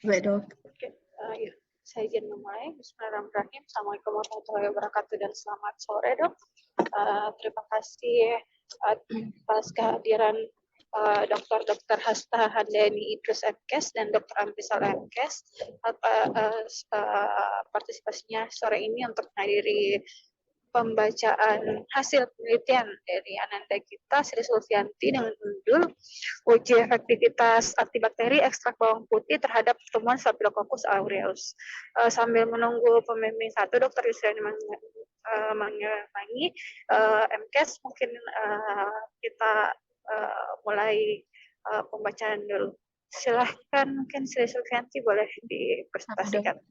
Baik dok. Oke, ya, saya izin memulai. Bismillahirrahmanirrahim. Assalamualaikum warahmatullahi wabarakatuh dan selamat sore dok. Terima kasih atas kehadiran Dr. Hasta Handayani Idrus MKes dan Dr. Amrizal MKes partisipasinya sore ini untuk menghadiri pembacaan hasil penelitian dari Ananda kita Sri Sulfianti dengan judul uji efektivitas antibakteri ekstrak bawang putih terhadap pertemuan Staphylococcus aureus. Sambil menunggu pembimbing satu, Dr. Yusriani Mangi, MKes, mungkin kita mulai pembacaan dulu. Silahkan, mungkin Sri Sulfianti boleh dipresentasikan.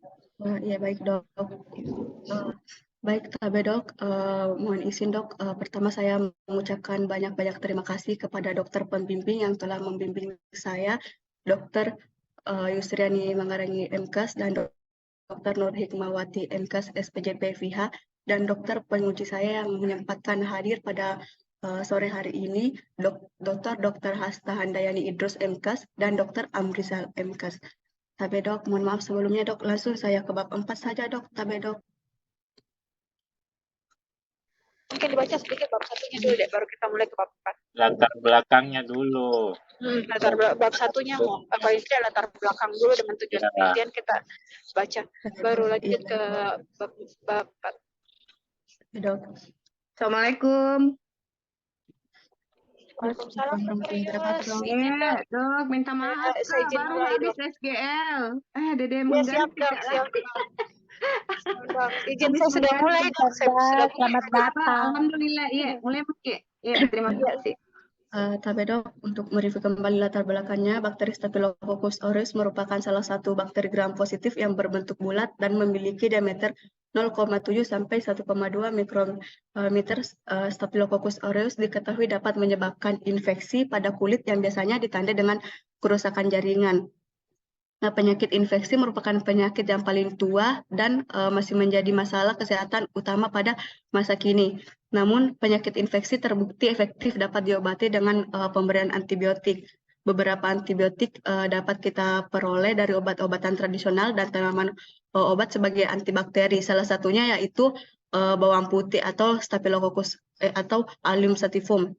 Ya baik dok. Baik, Tabe dok, mohon izin dok, pertama saya mengucapkan banyak-banyak terima kasih kepada dokter pembimbing yang telah membimbing saya, Dokter Yusriani Manggarangi MKes dan Dokter Nur Hikmawati MKes SPJP FIH dan dokter penguji saya yang menyempatkan hadir pada sore hari ini, Dokter Hasta Handayani Idrus MKes dan Dokter Amrizal MKes. Tabe dok, mohon maaf sebelumnya dok, langsung saya ke bab 4 saja dok, Tabe dok. Mungkin dibaca sedikit bab satunya dulu deh, baru kita mulai ke bab 4. Latar belakangnya dulu. Bab satunya mau apa itu latar belakang dulu dengan tujuan penelitian kita baca, baru lanjut ke bab 4. Dok. Assalamualaikum. Waalaikumsalam. Ya, dok, minta maaf. Saya izin baru mulai, habis Dok. SGL. Dede Ya, mengganti. siap, Dok. Izin saya sudah mulai, Dok. Selamat datang. Alhamdulillah, iya, mulai pakai. Ya, terima kasih. Tabe dok, untuk mereview kembali latar belakangnya, bakteri Staphylococcus aureus merupakan salah satu bakteri gram positif yang berbentuk bulat dan memiliki diameter 0,7 sampai 1,2 mikrometer. Staphylococcus aureus diketahui dapat menyebabkan infeksi pada kulit yang biasanya ditandai dengan kerusakan jaringan. Nah, penyakit infeksi merupakan penyakit yang paling tua dan masih menjadi masalah kesehatan utama pada masa kini. Namun, penyakit infeksi terbukti efektif dapat diobati dengan pemberian antibiotik. Beberapa antibiotik dapat kita peroleh dari obat-obatan tradisional dan tanaman obat sebagai antibakteri. Salah satunya yaitu bawang putih atau Staphylococcus atau Allium sativum.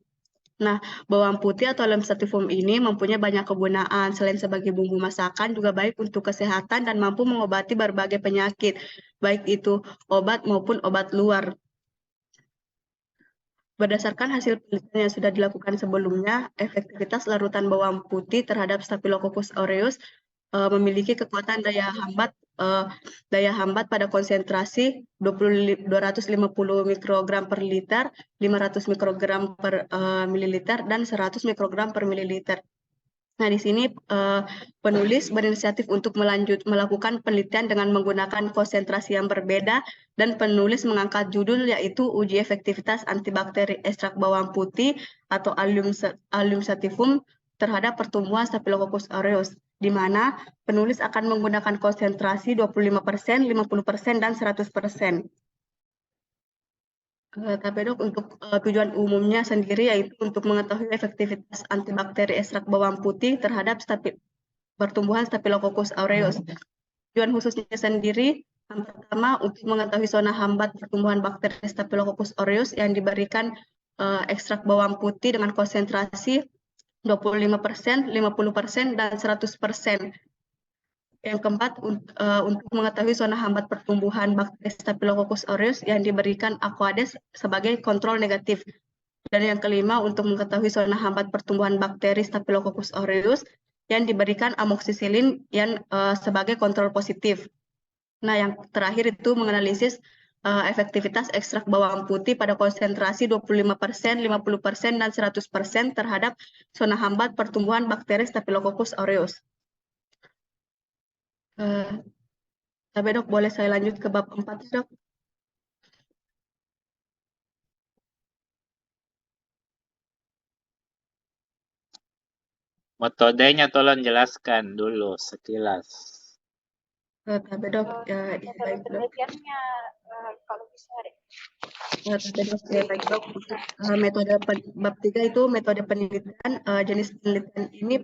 Nah, bawang putih atau Allium sativum ini mempunyai banyak kegunaan. Selain sebagai bumbu masakan, juga baik untuk kesehatan dan mampu mengobati berbagai penyakit, baik itu obat maupun obat luar. Berdasarkan hasil penelitian yang sudah dilakukan sebelumnya, efektivitas larutan bawang putih terhadap Staphylococcus aureus memiliki kekuatan daya hambat pada konsentrasi 250 mikrogram per liter, 500 mikrogram per mililiter, dan 100 mikrogram per mililiter. Nah, di sini penulis berinisiatif untuk melakukan penelitian dengan menggunakan konsentrasi yang berbeda dan penulis mengangkat judul yaitu uji efektivitas antibakteri ekstrak bawang putih atau Allium sativum terhadap pertumbuhan Staphylococcus aureus, di mana penulis akan menggunakan konsentrasi 25%, 50%, dan 100%. Tapi dok, untuk tujuan umumnya sendiri yaitu untuk mengetahui efektivitas antibakteri ekstrak bawang putih terhadap pertumbuhan Staphylococcus aureus. Tujuan khususnya sendiri, yang pertama untuk mengetahui zona hambat pertumbuhan bakteri Staphylococcus aureus yang diberikan ekstrak bawang putih dengan konsentrasi 25%, 50%, dan 100%. Yang keempat, untuk mengetahui zona hambat pertumbuhan bakteri Staphylococcus aureus yang diberikan Aquades sebagai kontrol negatif. Dan yang kelima, untuk mengetahui zona hambat pertumbuhan bakteri Staphylococcus aureus yang diberikan amoxicillin yang sebagai kontrol positif. Nah, yang terakhir itu menganalisis efektivitas ekstrak bawang putih pada konsentrasi 25%, 50%, dan 100% terhadap zona hambat pertumbuhan bakteri Staphylococcus aureus. Tapi dok, boleh saya lanjut ke bab 4, dok? Metodenya tolong jelaskan dulu sekilas. Tapi dok, baik dok. Kalau bisa deh. Tapi dok, baik dok. Untuk metode bab 3 itu metode penelitian. Jenis penelitian ini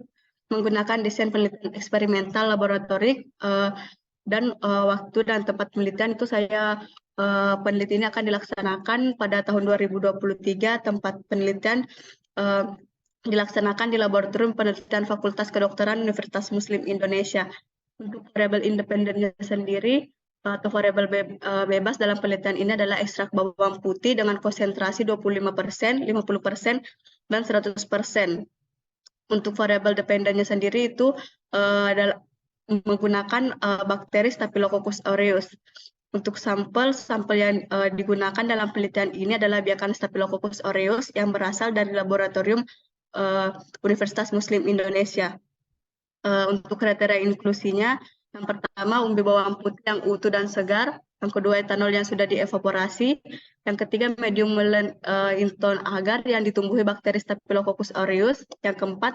menggunakan desain penelitian eksperimental laboratorik dan waktu dan tempat penelitian itu penelitian ini akan dilaksanakan pada tahun 2023. Tempat penelitian dilaksanakan di Laboratorium Penelitian Fakultas Kedokteran Universitas Muslim Indonesia. Untuk variabel independennya sendiri atau variabel bebas dalam penelitian ini adalah ekstrak bawang putih dengan konsentrasi 25%, 50%, dan 100%. Untuk variabel dependennya sendiri itu adalah menggunakan bakteri Staphylococcus aureus. Untuk sampel yang digunakan dalam penelitian ini adalah biakan Staphylococcus aureus yang berasal dari laboratorium Universitas Muslim Indonesia. Untuk kriteria inklusinya, yang pertama umbi bawang putih yang utuh dan segar, yang kedua etanol yang sudah dievaporasi, yang ketiga medium Hinton agar yang ditumbuhi bakteri Staphylococcus aureus, yang keempat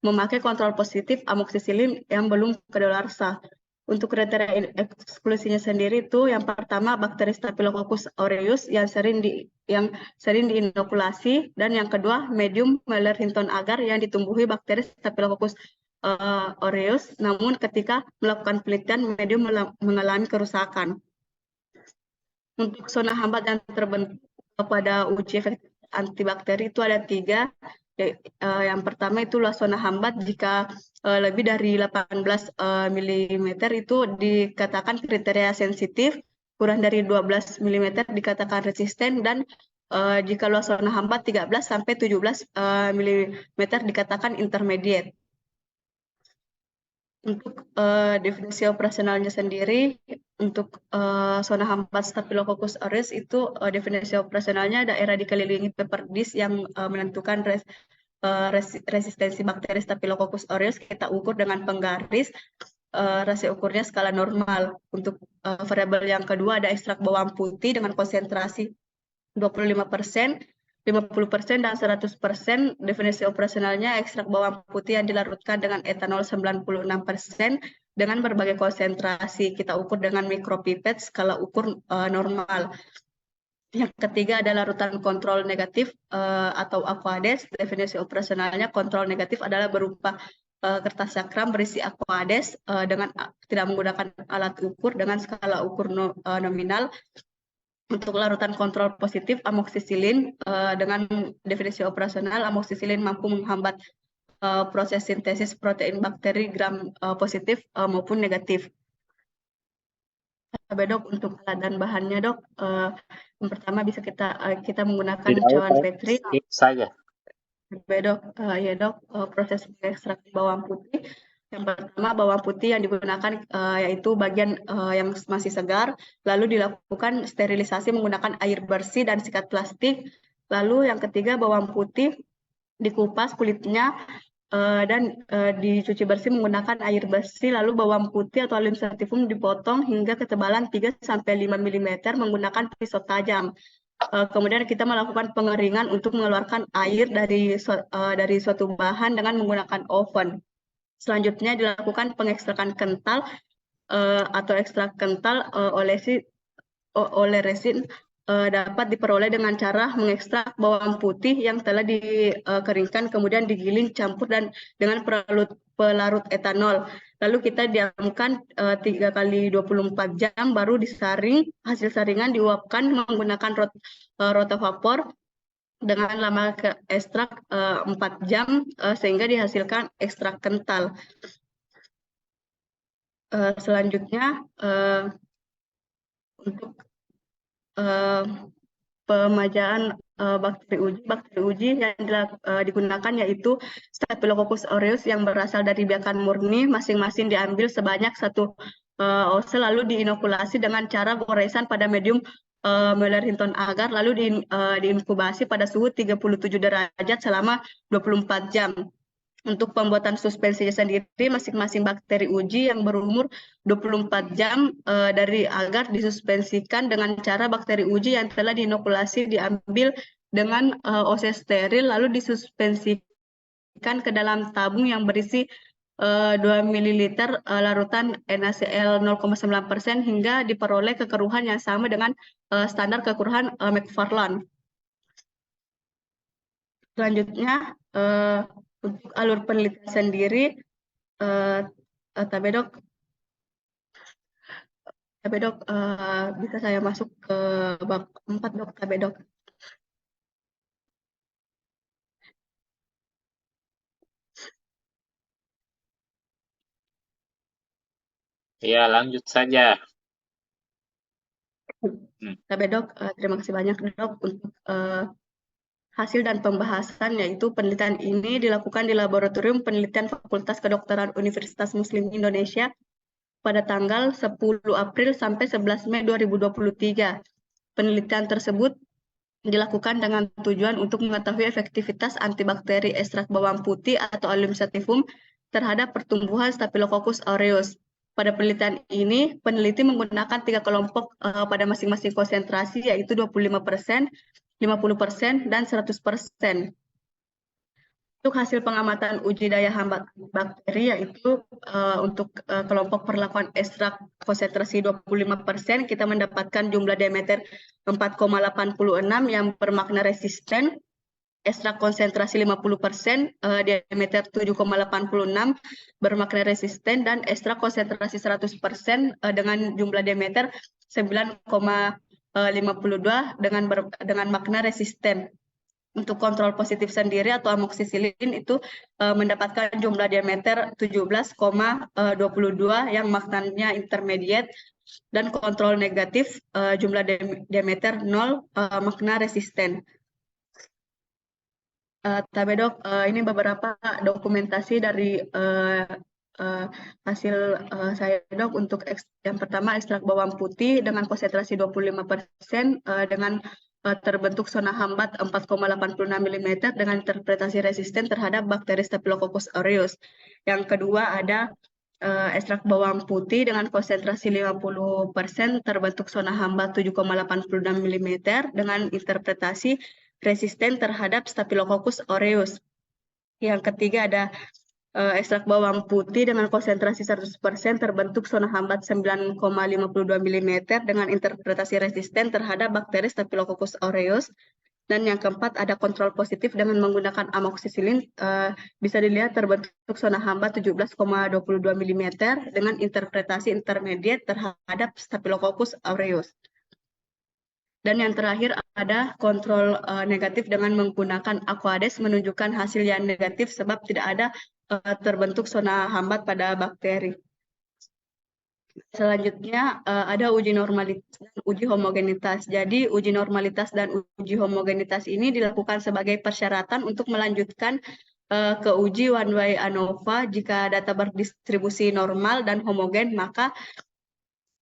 memakai kontrol positif amoksisilin yang belum kedaluarsa. Untuk kriteria eksklusinya sendiri itu yang pertama bakteri Staphylococcus aureus yang sering diinokulasi, dan yang kedua medium Hinton agar yang ditumbuhi bakteri Staphylococcus aureus, namun ketika melakukan penelitian medium mengalami kerusakan. Untuk zona hambat yang terbentuk pada uji efektif antibakteri itu ada 3. Yang pertama itulah zona hambat jika lebih dari 18 mm itu dikatakan kriteria sensitif, kurang dari 12 mm dikatakan resisten, dan jika luas zona hambat 13 sampai 17 mm dikatakan intermediate. Untuk definisi operasionalnya sendiri, untuk zona hambat Staphylococcus aureus itu definisi operasionalnya daerah dikelilingi paper dish yang menentukan resistensi bakteri Staphylococcus aureus. Kita ukur dengan penggaris, rasio ukurnya skala normal. Untuk variabel yang kedua ada ekstrak bawang putih dengan konsentrasi 25%, 50%, dan 100%. Definisi operasionalnya ekstrak bawang putih yang dilarutkan dengan etanol 96% dengan berbagai konsentrasi. Kita ukur dengan mikropipet skala ukur normal. Yang ketiga ada larutan kontrol negatif atau aquades. Definisi operasionalnya kontrol negatif adalah berupa kertas cakram berisi aquades dengan tidak menggunakan alat ukur dengan skala ukur nominal. Untuk larutan kontrol positif amoksisilin dengan definisi operasional, amoksisilin mampu menghambat proses sintesis protein bakteri gram positif maupun negatif. Dok, untuk alat dan bahannya dok, yang pertama bisa kita menggunakan Tidak cawan usah, Petri. skip saja. Dok, ya dok, proses ekstrak bawang putih. Yang pertama bawang putih yang digunakan yaitu bagian yang masih segar, lalu dilakukan sterilisasi menggunakan air bersih dan sikat plastik. Lalu yang ketiga bawang putih dikupas kulitnya dan dicuci bersih menggunakan air bersih. Lalu bawang putih atau Allium sativum dipotong hingga ketebalan 3-5 mm menggunakan pisau tajam. Kemudian kita melakukan pengeringan untuk mengeluarkan air dari suatu bahan dengan menggunakan oven. Selanjutnya dilakukan pengekstrakan kental atau ekstrak kental oleh resin dapat diperoleh dengan cara mengekstrak bawang putih yang telah dikeringkan kemudian digiling campur dan dengan pelarut etanol. Lalu kita diamkan 3 kali 24 jam baru disaring. Hasil saringan diuapkan menggunakan rotavapor dengan lama ekstrak 4 jam sehingga dihasilkan ekstrak kental. Selanjutnya untuk pemajaan bakteri uji yang digunakan yaitu Staphylococcus aureus yang berasal dari biakan murni, masing-masing diambil sebanyak 1 ounce lalu diinokulasi dengan cara goresan pada medium Hinton agar lalu diinkubasi pada suhu 37 derajat selama 24 jam. Untuk pembuatan suspensinya sendiri, masing-masing bakteri uji yang berumur 24 jam dari agar disuspensikan dengan cara bakteri uji yang telah diinokulasi diambil dengan OC steril lalu disuspensikan ke dalam tabung yang berisi 2 ml larutan NaCl 0,9% hingga diperoleh kekeruhan yang sama dengan standar kekeruhan McFarland. Selanjutnya untuk alur penelitian sendiri Eh, Tabedok, bisa saya masuk ke bab 4 dok, Tabedok. Ya, lanjut saja. Tabedok, terima kasih banyak dok untuk hasil dan pembahasan, yaitu penelitian ini dilakukan di Laboratorium Penelitian Fakultas Kedokteran Universitas Muslim Indonesia pada tanggal 10 April sampai 11 Mei 2023. Penelitian tersebut dilakukan dengan tujuan untuk mengetahui efektivitas antibakteri ekstrak bawang putih atau Allium sativum terhadap pertumbuhan Staphylococcus aureus. Pada penelitian ini, peneliti menggunakan 3 kelompok pada masing-masing konsentrasi, yaitu 25%, 50%, dan 100%. Untuk hasil pengamatan uji daya hambat bakteri, yaitu untuk kelompok perlakuan ekstrak konsentrasi 25%, kita mendapatkan jumlah diameter 4,86 yang bermakna resisten. Ekstrak konsentrasi 50%, diameter 7,86 bermakna resisten, dan ekstrak konsentrasi 100% dengan jumlah diameter 9,52 dengan makna resisten. Untuk kontrol positif sendiri atau amoksisilin itu mendapatkan jumlah diameter 17,22 yang maknanya intermediate, dan kontrol negatif jumlah diameter 0 makna resisten. Tabedok, ini beberapa dokumentasi dari hasil saya dok untuk yang pertama ekstrak bawang putih dengan konsentrasi 25% dengan terbentuk zona hambat 4,86 mm dengan interpretasi resisten terhadap bakteri Staphylococcus aureus. Yang kedua ada ekstrak bawang putih dengan konsentrasi 50% terbentuk zona hambat 7,86 mm dengan interpretasi resisten terhadap Staphylococcus aureus. Yang ketiga ada ekstrak bawang putih dengan konsentrasi 100% terbentuk zona hambat 9,52 mm dengan interpretasi resisten terhadap bakteri Staphylococcus aureus. Dan yang keempat ada kontrol positif dengan menggunakan amoksisilin, bisa dilihat terbentuk zona hambat 17,22 mm dengan interpretasi intermediate terhadap Staphylococcus aureus. Dan yang terakhir ada kontrol negatif dengan menggunakan Aquades menunjukkan hasil yang negatif sebab tidak ada terbentuk zona hambat pada bakteri. Selanjutnya ada uji normalitas dan uji homogenitas. Jadi uji normalitas dan uji homogenitas ini dilakukan sebagai persyaratan untuk melanjutkan ke uji one way ANOVA. Jika data berdistribusi normal dan homogen, maka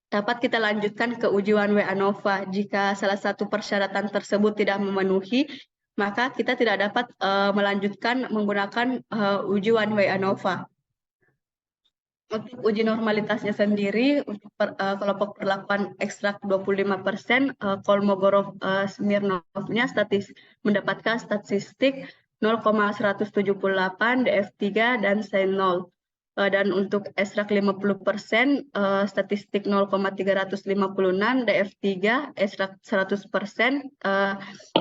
dapat kita lanjutkan ke uji one way ANOVA. Jika salah satu persyaratan tersebut tidak memenuhi, maka kita tidak dapat melanjutkan menggunakan uji one way ANOVA. Untuk uji normalitasnya sendiri, untuk kelompok perlakuan ekstrak 25%, Kolmogorov-Smirnovnya mendapatkan statistik 0,178, DF3, dan Sein 0. Dan untuk ekstrak 50%, statistik 0,356, DF3, ekstrak 100%,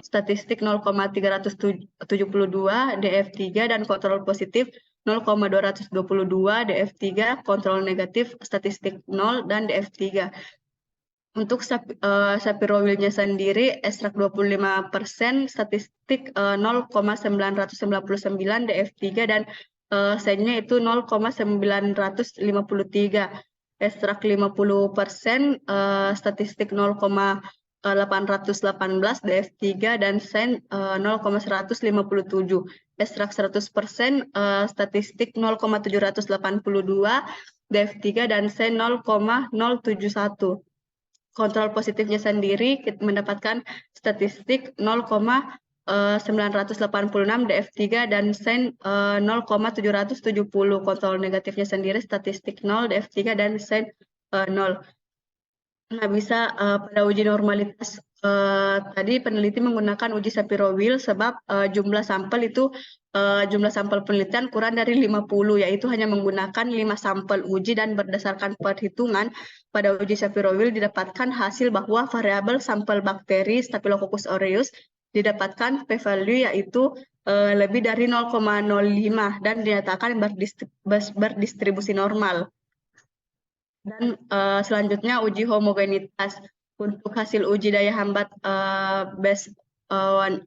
statistik 0,372, DF3, dan kontrol positif 0,222, DF3, kontrol negatif statistik 0, dan DF3. Untuk sapirowilnya sendiri, ekstrak 25%, statistik 0,999, DF3, dan Sein-nya itu 0,953. Ekstrak 50%, statistik 0,818, DF3, dan Sein 0,157. Ekstrak 100%, statistik 0,782, DF3, dan Sein 0,071. Kontrol positifnya sendiri kita mendapatkan statistik 0,986, DF3, dan Sein 0,770. Kontrol negatifnya sendiri statistik 0, DF3, dan Sein 0. Nah, bisa pada uji normalitas tadi peneliti menggunakan uji Sapir-Wheel sebab jumlah sampel penelitian kurang dari 50, yaitu hanya menggunakan 5 sampel uji, dan berdasarkan perhitungan pada uji Sapir-Wheel didapatkan hasil bahwa variabel sampel bakteri Staphylococcus aureus didapatkan p-value yaitu lebih dari 0,05 dan dinyatakan berdistribusi normal. Dan selanjutnya uji homogenitas. Untuk hasil uji daya hambat based on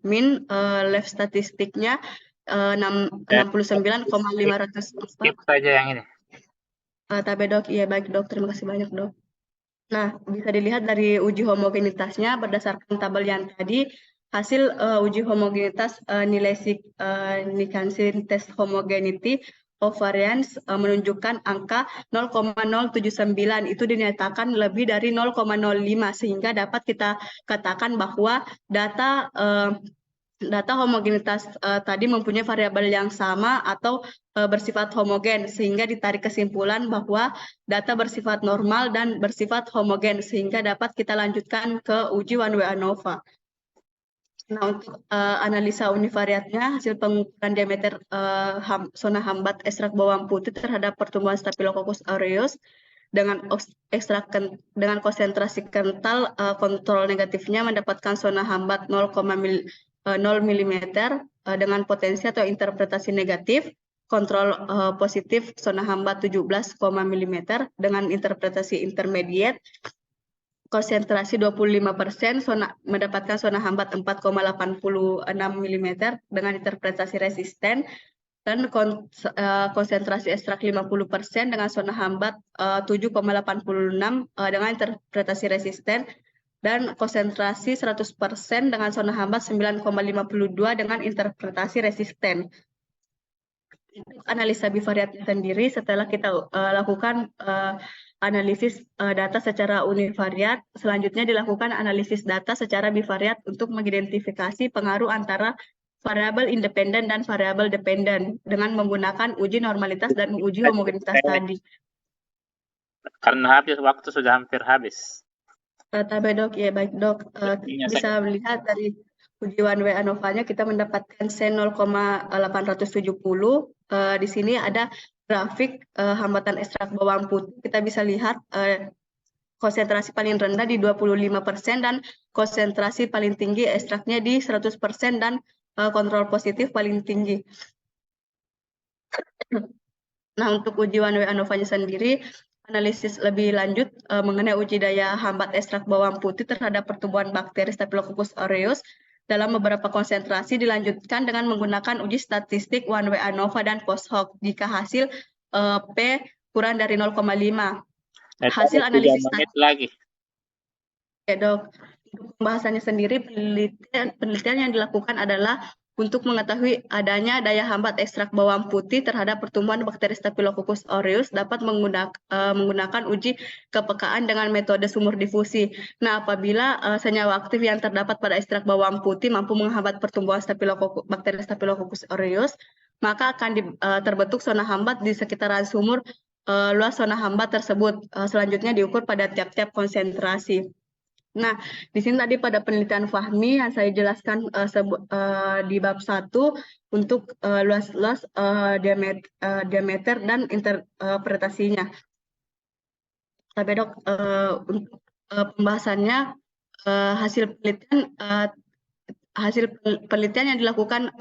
mean, left statistiknya 69,504. Skip saja yang ini. Tapi dok, iya baik dok, terima kasih banyak dok. Nah, bisa dilihat dari uji homogenitasnya berdasarkan tabel yang tadi, hasil uji homogenitas nilai Nikansin test homogeneity of variance menunjukkan angka 0,079, itu dinyatakan lebih dari 0,05 sehingga dapat kita katakan bahwa data homogenitas tadi mempunyai variabel yang sama atau bersifat homogen, sehingga ditarik kesimpulan bahwa data bersifat normal dan bersifat homogen, sehingga dapat kita lanjutkan ke uji one way ANOVA. Nah, untuk analisa univariatnya, hasil pengukuran diameter zona hambat ekstrak bawang putih terhadap pertumbuhan Staphylococcus aureus dengan konsentrasi kental, kontrol negatifnya mendapatkan zona hambat 0 mm dengan potensi atau interpretasi negatif, kontrol positif zona hambat 17 mm dengan interpretasi intermediate, konsentrasi 25%, mendapatkan zona hambat 4,86 mm dengan interpretasi resisten, dan konsentrasi ekstrak 50% dengan zona hambat 7,86 dengan interpretasi resisten, dan konsentrasi 100% dengan zona hambat 9,52 dengan interpretasi resisten. Analisa bivariatnya sendiri, setelah kita lakukan analisis data secara univariat, selanjutnya dilakukan analisis data secara bivariat untuk mengidentifikasi pengaruh antara variabel independen dan variabel dependen dengan menggunakan uji normalitas dan uji homogenitas tadi. Karena waktu sudah hampir habis. Tapi dok, ya baik dok, bisa melihat dari uji one way ANOVA-nya kita mendapatkan C 0,870. Di sini ada grafik hambatan ekstrak bawang putih. Kita bisa lihat konsentrasi paling rendah di 25% dan konsentrasi paling tinggi ekstraknya di 100% dan kontrol positif paling tinggi. Nah, untuk uji one way ANOVA-nya sendiri, analisis lebih lanjut mengenai uji daya hambat ekstrak bawang putih terhadap pertumbuhan bakteri Staphylococcus aureus dalam beberapa konsentrasi dilanjutkan dengan menggunakan uji statistik one way ANOVA dan post hoc jika hasil P kurang dari 0,5. Hasil analisis lagi. Ya dok, untuk pembahasannya sendiri, penelitian yang dilakukan adalah untuk mengetahui adanya daya hambat ekstrak bawang putih terhadap pertumbuhan bakteri Staphylococcus aureus dapat menggunakan uji kepekaan dengan metode sumur difusi. Nah, apabila senyawa aktif yang terdapat pada ekstrak bawang putih mampu menghambat pertumbuhan bakteri Staphylococcus aureus, maka akan terbentuk zona hambat di sekitaran sumur luas zona hambat tersebut. Selanjutnya diukur pada tiap-tiap konsentrasi. Nah, di sini tadi pada penelitian Fahmi yang saya jelaskan di bab 1 untuk luas diameter dan interpretasinya. Tapi dok, untuk pembahasannya hasil penelitian yang dilakukan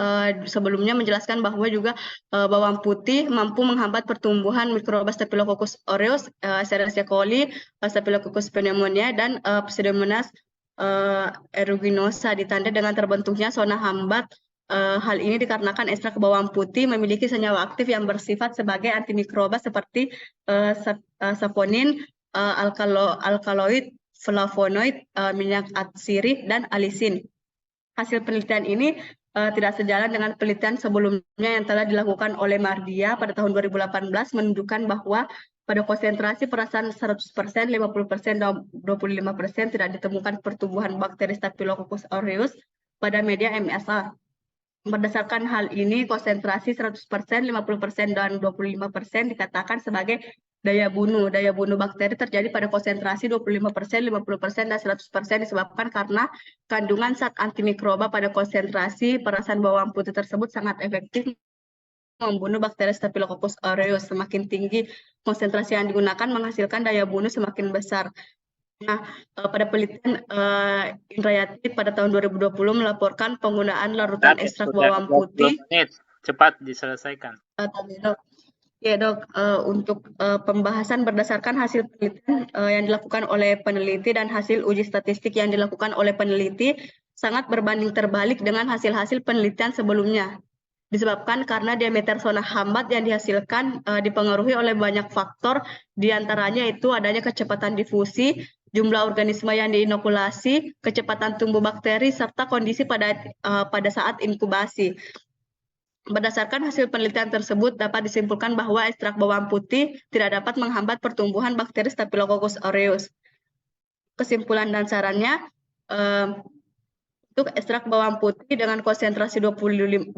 sebelumnya menjelaskan bahwa juga bawang putih mampu menghambat pertumbuhan mikroba Staphylococcus aureus, Escherichia coli, Staphylococcus pneumonia, dan Pseudomonas aeruginosa ditanda dengan terbentuknya zona hambat. Hal ini dikarenakan ekstrak bawang putih memiliki senyawa aktif yang bersifat sebagai antimikroba seperti saponin, alkaloid, flavonoid, minyak atsiri, dan alisin. Hasil penelitian ini tidak sejalan dengan penelitian sebelumnya yang telah dilakukan oleh Mardia pada tahun 2018 menunjukkan bahwa pada konsentrasi perasan 100%, 50%, dan 25% tidak ditemukan pertumbuhan bakteri Staphylococcus aureus pada media MSA. Berdasarkan hal ini, konsentrasi 100%, 50%, dan 25% dikatakan sebagai daya bunuh. Daya bunuh bakteri terjadi pada konsentrasi 25%, 50%, dan 100% disebabkan karena kandungan zat antimikroba pada konsentrasi perasan bawang putih tersebut sangat efektif membunuh bakteri Staphylococcus aureus. Semakin tinggi konsentrasi yang digunakan menghasilkan daya bunuh semakin besar. Pada penelitian Indrayati pada tahun 2020 melaporkan penggunaan larutan Tapi ekstrak sudah bawang 20 putih. menit. Cepat diselesaikan. Tadi, Dok. Ya, Dok, untuk pembahasan berdasarkan hasil penelitian yang dilakukan oleh peneliti dan hasil uji statistik yang dilakukan oleh peneliti sangat berbanding terbalik dengan hasil-hasil penelitian sebelumnya. Disebabkan karena diameter zona hambat yang dihasilkan dipengaruhi oleh banyak faktor, diantaranya itu adanya kecepatan difusi, jumlah organisme yang diinokulasi, kecepatan tumbuh bakteri, serta kondisi pada saat inkubasi. Berdasarkan hasil penelitian tersebut, dapat disimpulkan bahwa ekstrak bawang putih tidak dapat menghambat pertumbuhan bakteri Staphylococcus aureus. Kesimpulan dan sarannya, untuk ekstrak bawang putih dengan konsentrasi 25%, 50%,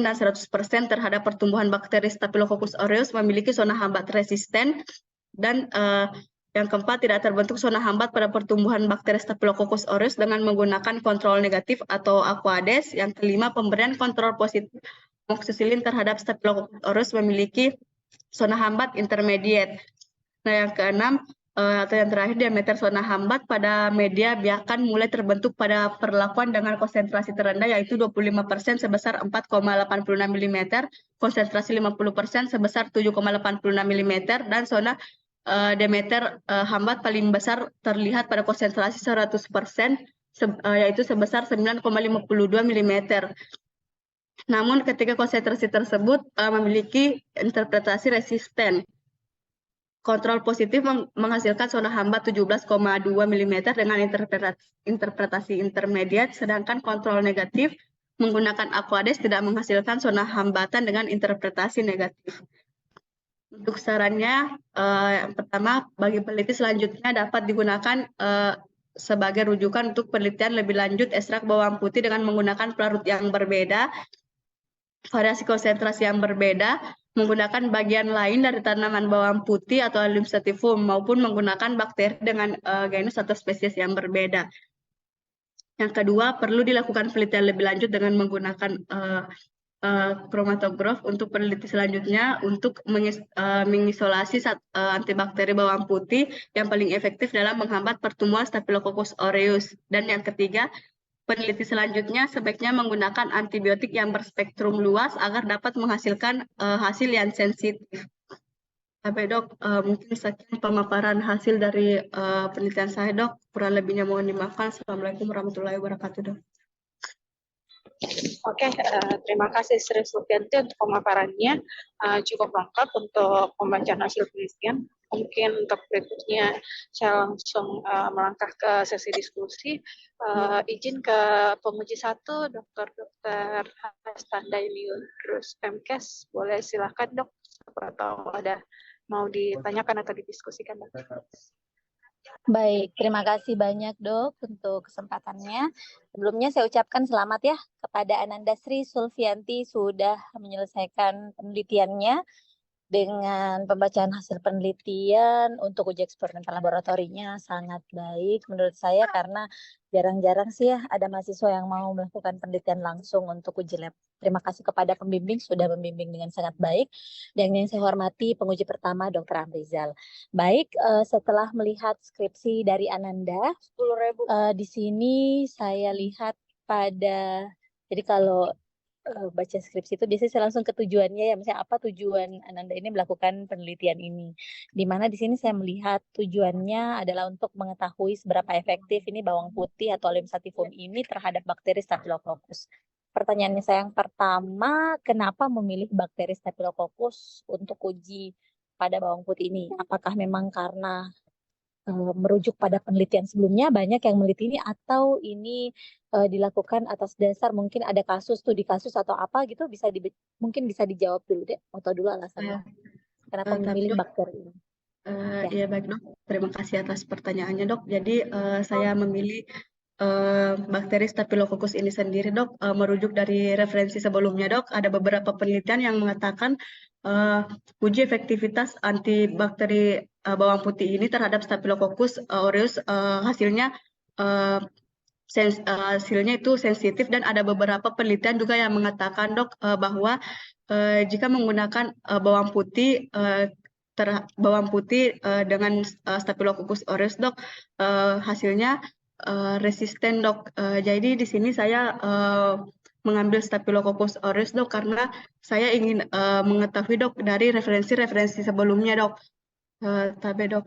dan 100% terhadap pertumbuhan bakteri Staphylococcus aureus memiliki zona hambat resisten, dan yang keempat, tidak terbentuk zona hambat pada pertumbuhan bakteri Staphylococcus aureus dengan menggunakan kontrol negatif atau Aquades. Yang kelima, pemberian kontrol positif amoxicillin terhadap Staphylococcus aureus memiliki zona hambat intermediate. Nah, yang keenam, atau yang terakhir, diameter zona hambat pada media biakan mulai terbentuk pada perlakuan dengan konsentrasi terendah, yaitu 25% sebesar 4,86 mm, konsentrasi 50% sebesar 7,86 mm, dan zona diameter hambat paling besar terlihat pada konsentrasi 100%, yaitu sebesar 9,52 mm. Namun ketika konsentrasi tersebut memiliki interpretasi resisten, kontrol positif menghasilkan zona hambat 17,2 mm dengan interpretasi intermediate, sedangkan kontrol negatif menggunakan Aquades tidak menghasilkan zona hambatan dengan interpretasi negatif. Untuk sarannya, yang pertama, bagi peneliti selanjutnya dapat digunakan sebagai rujukan untuk penelitian lebih lanjut ekstrak bawang putih dengan menggunakan pelarut yang berbeda, variasi konsentrasi yang berbeda, menggunakan bagian lain dari tanaman bawang putih atau Allium sativum, maupun menggunakan bakteri dengan genus atau spesies yang berbeda. Yang kedua, perlu dilakukan penelitian lebih lanjut dengan menggunakan kromatograf untuk peneliti selanjutnya untuk mengisolasi antibakteri bawang putih yang paling efektif dalam menghambat pertumbuhan Staphylococcus aureus. Dan yang ketiga, peneliti selanjutnya sebaiknya menggunakan antibiotik yang berspektrum luas agar dapat menghasilkan hasil yang sensitif. Sampai, Dok, mungkin sekian pemaparan hasil dari penelitian saya, Dok. Kurang lebihnya mohon dimaafkan. Assalamualaikum warahmatullahi wabarakatuh, Dok. Oke, terima kasih Sri Sulfianti untuk pemaparannya. Cukup lengkap untuk pembacaan hasil penelitian. Mungkin untuk berikutnya saya langsung melangkah ke sesi diskusi. Izin ke penguji 1, Dr. Hastanda Yunius MKes. Boleh silakan, Dok. Atau ada mau ditanyakan atau didiskusikan, Dok? Baik, terima kasih banyak Dok untuk kesempatannya. Sebelumnya saya ucapkan selamat ya kepada Ananda Sri Sulfianti sudah menyelesaikan penelitiannya dengan pembacaan hasil penelitian untuk uji eksperimental laboratorinya sangat baik menurut saya karena jarang-jarang sih ya ada mahasiswa yang mau melakukan penelitian langsung untuk uji lab. Terima kasih kepada pembimbing sudah membimbing dengan sangat baik dan yang saya hormati penguji pertama Dr. Amrizal. Baik, setelah melihat skripsi dari Ananda, 10.000 di sini saya lihat pada jadi kalau baca skripsi itu biasanya saya langsung ke tujuannya ya, misalnya apa tujuan Ananda ini melakukan penelitian ini. Di mana di sini saya melihat tujuannya adalah untuk mengetahui seberapa efektif ini bawang putih atau Allium sativum ini terhadap bakteri Staphylococcus. Pertanyaannya saya yang pertama, kenapa memilih bakteri Staphylococcus untuk uji pada bawang putih ini? Apakah memang karena merujuk pada penelitian sebelumnya banyak yang meneliti ini atau ini dilakukan atas dasar mungkin ada kasus studi kasus atau apa gitu mungkin bisa dijawab dulu deh atau dulu alasannya kenapa memilih bakteri ini? Ya baik, Dok, terima kasih atas pertanyaannya, Dok. Jadi saya memilih bakteri Staphylococcus ini sendiri, Dok, merujuk dari referensi sebelumnya, Dok. Ada beberapa penelitian yang mengatakan uji efektivitas antibakteri bawang putih ini terhadap Staphylococcus aureus hasilnya itu sensitif, dan ada beberapa penelitian juga yang mengatakan, Dok, bahwa jika menggunakan bawang putih bawang putih dengan Staphylococcus aureus dok, hasilnya resisten dok. Jadi di sini saya mengambil Staphylococcus aureus dok karena saya ingin mengetahui dok dari referensi-referensi sebelumnya dok. Tabe dok.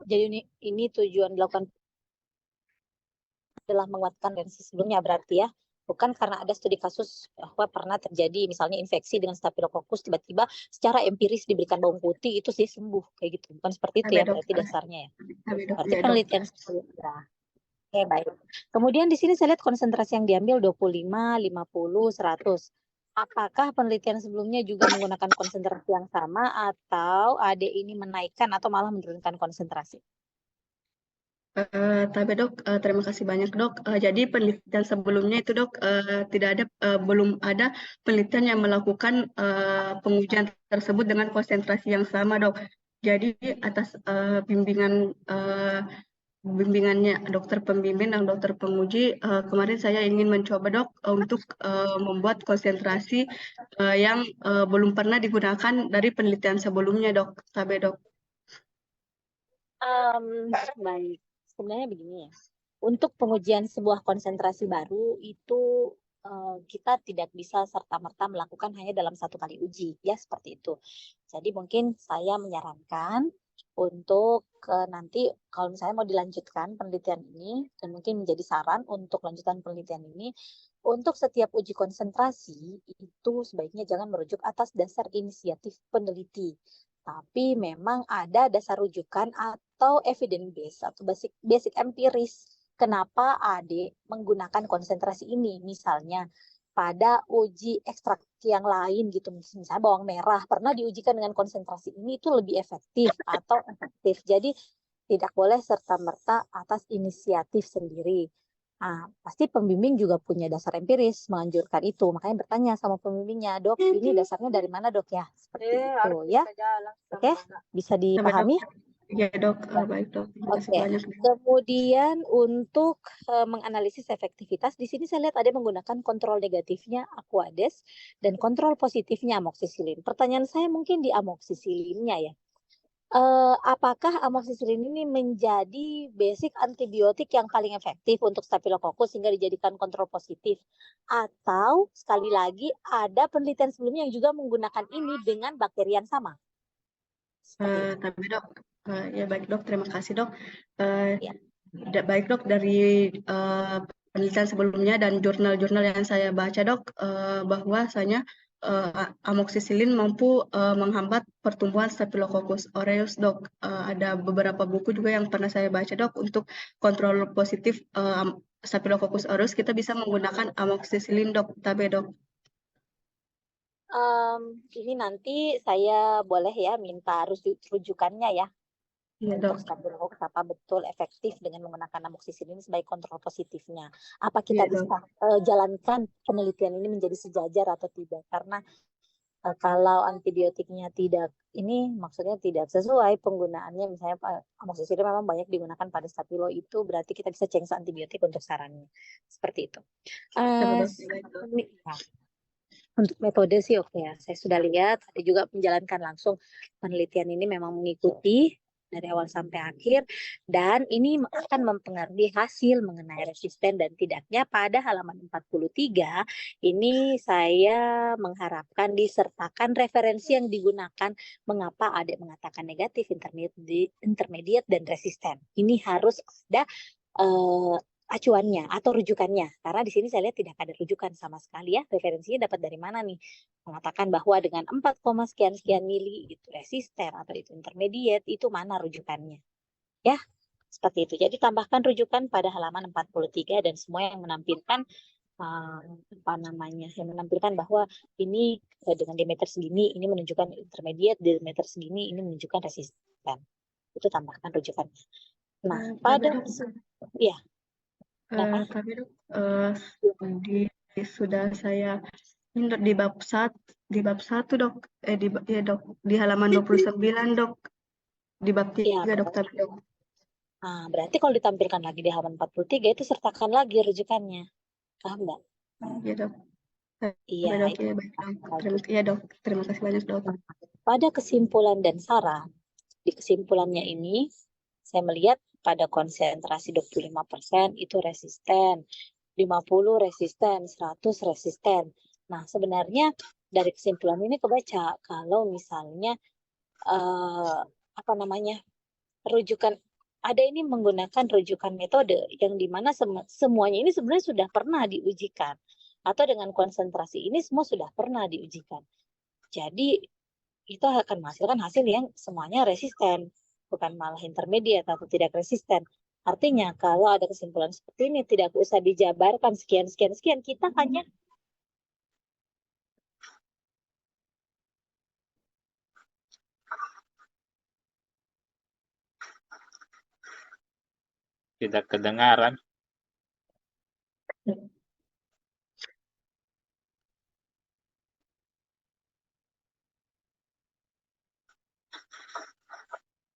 Jadi ini tujuan dilakukan adalah menguatkan referensi sebelumnya berarti ya. Bukan karena ada studi kasus bahwa pernah terjadi misalnya infeksi dengan Staphylococcus tiba-tiba secara empiris diberikan bawang putih itu sih sembuh kayak gitu. Bukan seperti itu Tabe ya dok. berarti dasarnya ya. Tabe dok. Berarti Ya dok. penelitian sebelumnya. Oke, baik. Kemudian di sini saya lihat konsentrasi yang diambil 25, 50, 100. Apakah penelitian sebelumnya juga menggunakan konsentrasi yang sama atau AD ini menaikkan atau malah menurunkan konsentrasi? Tabe dok, terima kasih banyak dok. Jadi penelitian sebelumnya itu dok tidak ada belum ada penelitian yang melakukan pengujian tersebut dengan konsentrasi yang sama dok. Jadi atas bimbingannya dokter pembimbing dan dokter penguji, kemarin saya ingin mencoba dok untuk membuat konsentrasi yang belum pernah digunakan dari penelitian sebelumnya dok. Tabe dok. Baik. Sebenarnya begini ya, untuk pengujian sebuah konsentrasi baru itu kita tidak bisa serta-merta melakukan hanya dalam satu kali uji, ya seperti itu. Jadi mungkin saya menyarankan untuk nanti kalau misalnya mau dilanjutkan penelitian ini, dan mungkin menjadi saran untuk lanjutan penelitian ini, untuk setiap uji konsentrasi itu sebaiknya jangan merujuk atas dasar inisiatif peneliti. Tapi memang ada dasar rujukan atau evidence base atau basic empiris. Kenapa AD menggunakan konsentrasi ini? Misalnya pada uji ekstraksi yang lain gitu, misalnya bawang merah pernah diujikan dengan konsentrasi ini itu lebih efektif atau efektif. Jadi tidak boleh serta-merta atas inisiatif sendiri. Nah, pasti pembimbing juga punya dasar empiris menganjurkan itu. Makanya bertanya sama pembimbingnya, dok, ini dasarnya dari mana dok ya? Seperti itu ya. Oke, bisa dipahami? Ya dok, baik dok. Terima kasih Oke. banyak. Kemudian untuk menganalisis efektivitas, di sini saya lihat ada menggunakan kontrol negatifnya Aquades dan kontrol positifnya amoksisilin. Pertanyaan saya mungkin di amoksisilinnya ya. Apakah amoksisilin ini menjadi basic antibiotik yang paling efektif untuk Staphylococcus sehingga dijadikan kontrol positif? Atau sekali lagi ada penelitian sebelumnya yang juga menggunakan ini dengan bakteri yang sama? Tapi dok, ya baik dok, terima kasih dok. Ya. Baik dok, dari penelitian sebelumnya dan jurnal-jurnal yang saya baca dok, bahwasanya amoksisilin mampu menghambat pertumbuhan Staphylococcus aureus dok. Ada beberapa buku juga yang pernah saya baca dok untuk kontrol positif Staphylococcus aureus kita bisa menggunakan amoksisilin dok. Tabe dok. Ini nanti saya boleh ya minta rujukannya ya. Iya Untuk dok. Staphylococcus apa betul efektif dengan menggunakan amoksisilin sebagai kontrol positifnya. Apa kita Iya, bisa jalankan penelitian ini menjadi sejajar atau tidak? Karena kalau antibiotiknya tidak, ini maksudnya tidak sesuai penggunaannya, misalnya amoksisilin memang banyak digunakan pada Staphylo itu, berarti kita bisa change antibiotik untuk sarannya. Seperti itu. Untuk metode sih oke ya, saya sudah lihat, ada juga menjalankan langsung penelitian ini memang mengikuti dari awal sampai akhir, dan ini akan mempengaruhi hasil mengenai resisten dan tidaknya pada halaman 43. Ini saya mengharapkan disertakan referensi yang digunakan mengapa adik mengatakan negatif, intermediate dan resisten. Ini harus ada acuannya atau rujukannya, karena di sini saya lihat tidak ada rujukan sama sekali ya. Referensinya dapat dari mana nih? Mengatakan bahwa dengan 4, sekian mili itu resisten atau itu intermediate, itu mana rujukannya? Ya, seperti itu. Jadi tambahkan rujukan pada halaman 43 dan semua yang menampilkan yang menampilkan bahwa ini dengan diameter segini ini menunjukkan intermediate, diameter segini ini menunjukkan resisten. Itu tambahkan rujukannya. Nah, pada ya. Tapi dok, sudah saya di bab 1 dok, dok di halaman 29 dok, di bab 3 ya, dok. Nah, berarti kalau ditampilkan lagi di halaman 43 itu sertakan lagi rujukannya, paham nggak? Iya dok. Iya, Dok, itu iya baik dok. Iya dok, terima kasih banyak dok. pada kesimpulan dan saran. Di kesimpulannya ini, saya melihat pada konsentrasi 25% itu resisten, 50 resisten, 100 resisten. Nah, sebenarnya dari kesimpulan ini kebaca kalau misalnya rujukan ada ini menggunakan rujukan metode yang dimana semuanya ini sebenarnya sudah pernah diujikan atau dengan konsentrasi ini semua sudah pernah diujikan. Jadi itu akan menghasilkan hasil yang semuanya resisten, bukan malah intermediate atau tidak resisten. Artinya kalau ada kesimpulan seperti ini tidak usah dijabarkan sekian, kita hanya Tidak kedengaran.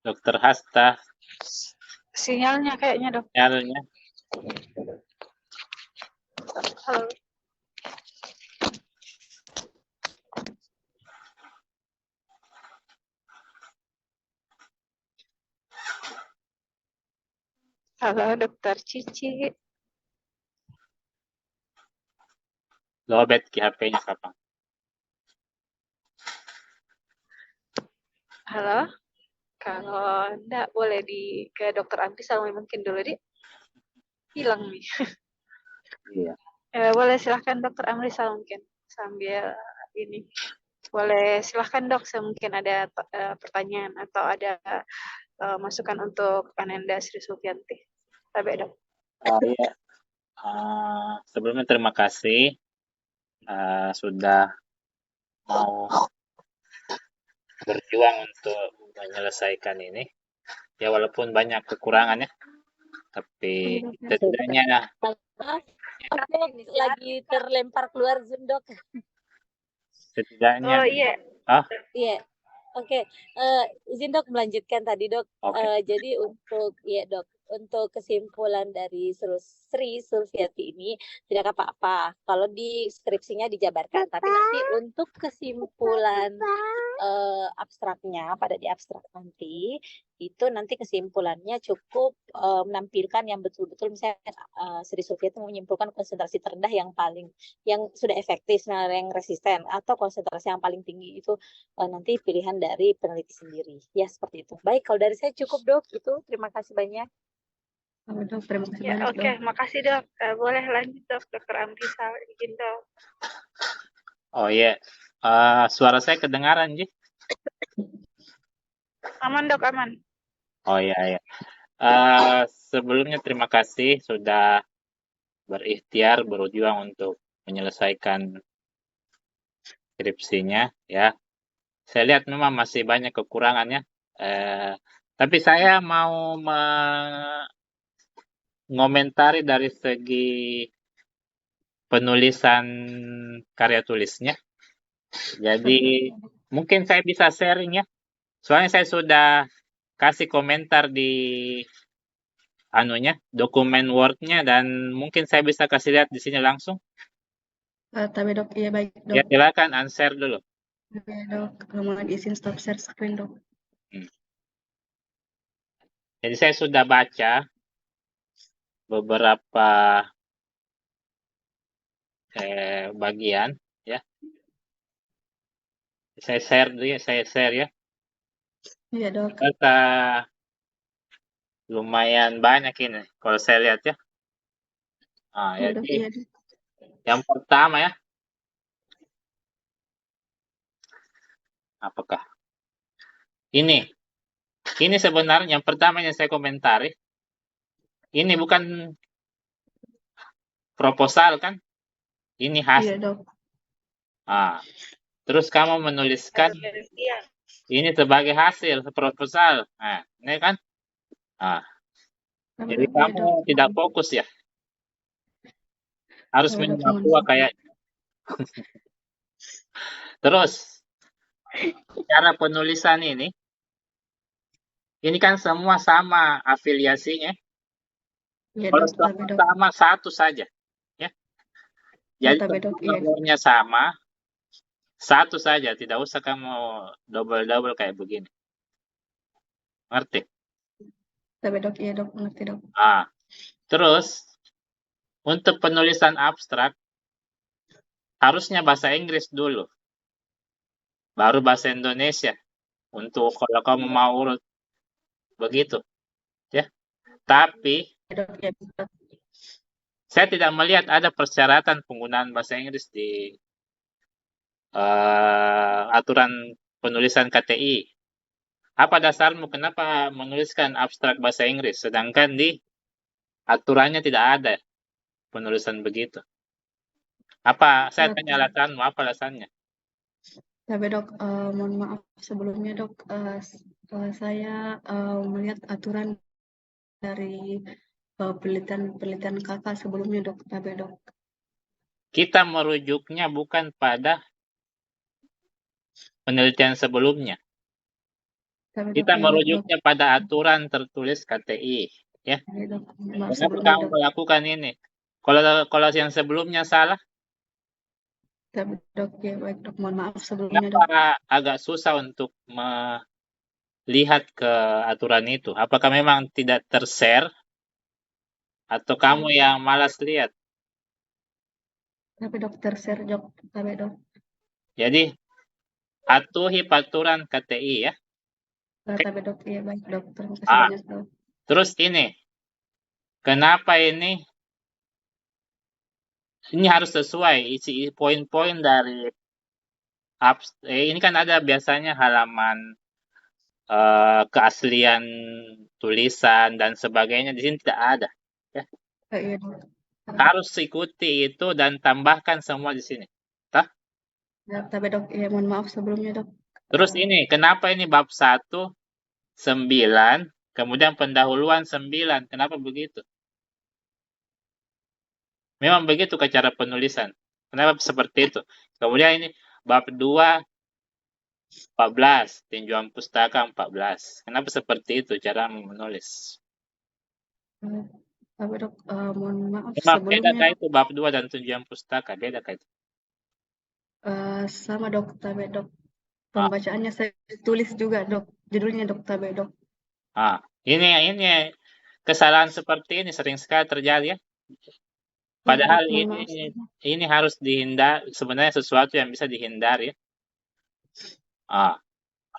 Dokter Hasta, Sinyalnya kayaknya dok. sinyalnya. Halo. Halo dokter Cici. Lowbat ki HP-nya kapan? Halo. Kalau enggak boleh ke dokter Amri sama mungkin dulu di. Hilang nih. Iya. Boleh silahkan dokter Amri sama mungkin sambil ini. Boleh silahkan dok, mungkin ada pertanyaan atau ada masukan untuk Ananda Sri Sulfianti. Tabe dok. Iya. Sebelumnya terima kasih sudah mau berjuang untuk menyelesaikan ini. Ya walaupun banyak kekurangannya, tapi setidaknya lagi terlempar keluar Zoom dok. setidaknya Oh iya. Iya. Oke, izin dok melanjutkan tadi dok. Oke. Jadi untuk kesimpulan dari Sri Sulfiati ini tidak apa-apa kalau di skripsinya dijabarkan, tapi nanti untuk kesimpulan abstraknya pada di abstrak nanti itu nanti kesimpulannya cukup menampilkan yang betul-betul misalnya Sri Sulfiati menyimpulkan konsentrasi terendah yang sudah efektif, yang resisten, atau konsentrasi yang paling tinggi itu nanti pilihan dari peneliti sendiri. Ya, seperti itu. Baik, kalau dari saya cukup, Dok. Itu terima kasih banyak. Dok, terima kasih Ya, banyak oke, dok. makasih dok. Boleh lanjut dok, dokter Amri izin dok. Oh iya. Suara saya kedengaran, Ji? Aman dok, aman. Oh iya, iya. Sebelumnya terima kasih sudah berikhtiar, berjuang untuk menyelesaikan skripsinya, ya. Saya lihat memang masih banyak kekurangannya. Tapi saya mau mengomentari dari segi penulisan karya tulisnya. Jadi mungkin saya bisa sharing ya. Soalnya saya sudah kasih komentar di dokumen Word-nya dan mungkin saya bisa kasih lihat di sini langsung. Tabe dok, iya baik dok. Ya silakan unshare dulu. Iya dok, mohon izin stop share screen dok. Jadi saya sudah baca beberapa bagian ya. Saya share ya. Iya dok. Kata lumayan banyak ini kalau saya lihat ya. Iya dok, Jadi iya dok. yang pertama ya. Apakah? Ini sebenarnya yang pertama yang saya komentari. Ini bukan proposal kan? Ini hasil. Iya dok. Terus kamu menuliskan ini sebagai hasil proposal. Nah, ini kan? Jadi Iya, kamu dok. tidak fokus ya. Harus Iya, dok, minum mohon. aqua kayak. Terus cara penulisan ini kan semua sama afiliasinya. Iya Kalau dok, Tabe dok. sama satu saja, ya. Jadi Tapi dok, iya. nomornya sama, satu saja, tidak usah kamu double-double kayak begini. Ngerti? Tapi dok, iya dok, mengerti dok. Terus untuk penulisan abstrak harusnya bahasa Inggris dulu, baru bahasa Indonesia. Untuk kalau kamu mau urut begitu, ya. Tapi Iya dok, iya dok. saya tidak melihat ada persyaratan penggunaan bahasa Inggris di aturan penulisan KTI. Apa dasarmu kenapa menuliskan abstrak bahasa Inggris, sedangkan di aturannya tidak ada penulisan begitu? Apa saya tanya alasanmu, apa alasannya? Tapi dok, mohon maaf sebelumnya dok, saya melihat aturan dari penelitian kakak sebelumnya dok. Tapi dok, Kita merujuknya bukan pada penelitian sebelumnya. tapi dok, Kita iya dok. merujuknya pada aturan tertulis KTI, ya. Iya dok, maaf Kenapa sebelumnya kamu dok. melakukan ini? Kalau yang sebelumnya salah, Tapi dok, ya baik dok, mohon maaf sebelumnya dok. kenapa agak susah untuk melihat ke aturan itu? Apakah memang tidak tershare atau kamu yang malas lihat? Tapi dok, terser dok. Tapi dok, Jadi patuhi peraturan KTI, ya. tapi dok, iya baik dok. Terima kasih banyak dok. Terus ini, kenapa ini harus sesuai isi poin-poin dari ini kan ada biasanya halaman keaslian tulisan dan sebagainya, di sini tidak ada. Iya dok. Harus ikuti itu dan tambahkan semua di sini. Ya, tapi dok, ya mohon maaf sebelumnya dok. Terus ini, kenapa ini bab 1, 9, kemudian pendahuluan 9, kenapa begitu? Memang begitu ke cara penulisan. Kenapa seperti itu? Kemudian ini bab 2, 14, tinjauan pustaka 14. Kenapa seperti itu cara menulis? Tapi dok, mohon maaf Memang beda sebelumnya. itu bab 2 dan tinjauan pustaka, beda itu? Sama dok, tapi dok. Pembacaannya saya tulis juga dok. Judulnya dok, tapi dok. Ini kesalahan seperti ini sering sekali terjadi, ya. Padahal Mohon maaf. ini harus dihindar, sebenarnya sesuatu yang bisa dihindari, ya.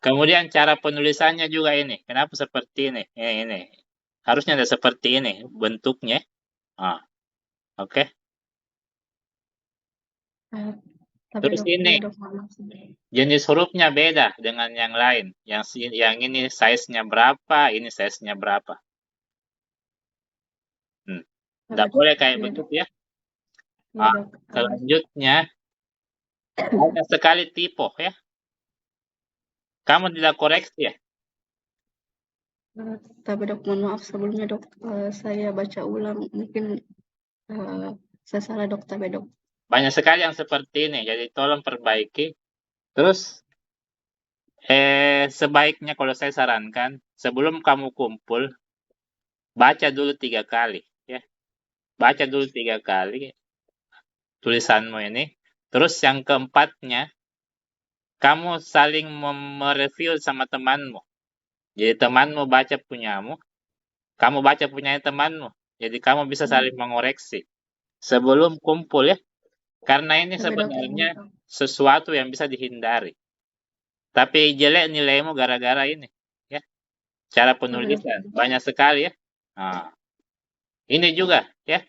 Kemudian cara penulisannya juga ini. Kenapa seperti ini? Ini. Harusnya ada seperti ini bentuknya. Oke. Tapi Terus dok, ini iya dok, mohon maaf. jenis hurufnya beda dengan yang lain. Yang ini size-nya berapa, ini size-nya berapa. Tidak boleh kayak Iya, begitu, ya. Iya dok. Selanjutnya banyak sekali tipe, ya. Kamu tidak koreksi, ya? Tapi dok, mohon maaf sebelumnya dok. Saya baca ulang, mungkin saya salah dok, tapi dok. Banyak sekali yang seperti ini, jadi tolong perbaiki. Terus sebaiknya kalau saya sarankan, sebelum kamu kumpul, baca dulu 3 kali, ya. Baca dulu 3 kali tulisanmu ini. Terus yang keempatnya, kamu saling mereview sama temanmu. Jadi temanmu baca punyamu, kamu baca punya temanmu. Jadi kamu bisa saling mengoreksi sebelum kumpul, ya. Karena ini sebenarnya sesuatu yang bisa dihindari. Tapi jelek nilaimu gara-gara ini, ya. Cara penulisan banyak sekali, ya. Ini juga, ya.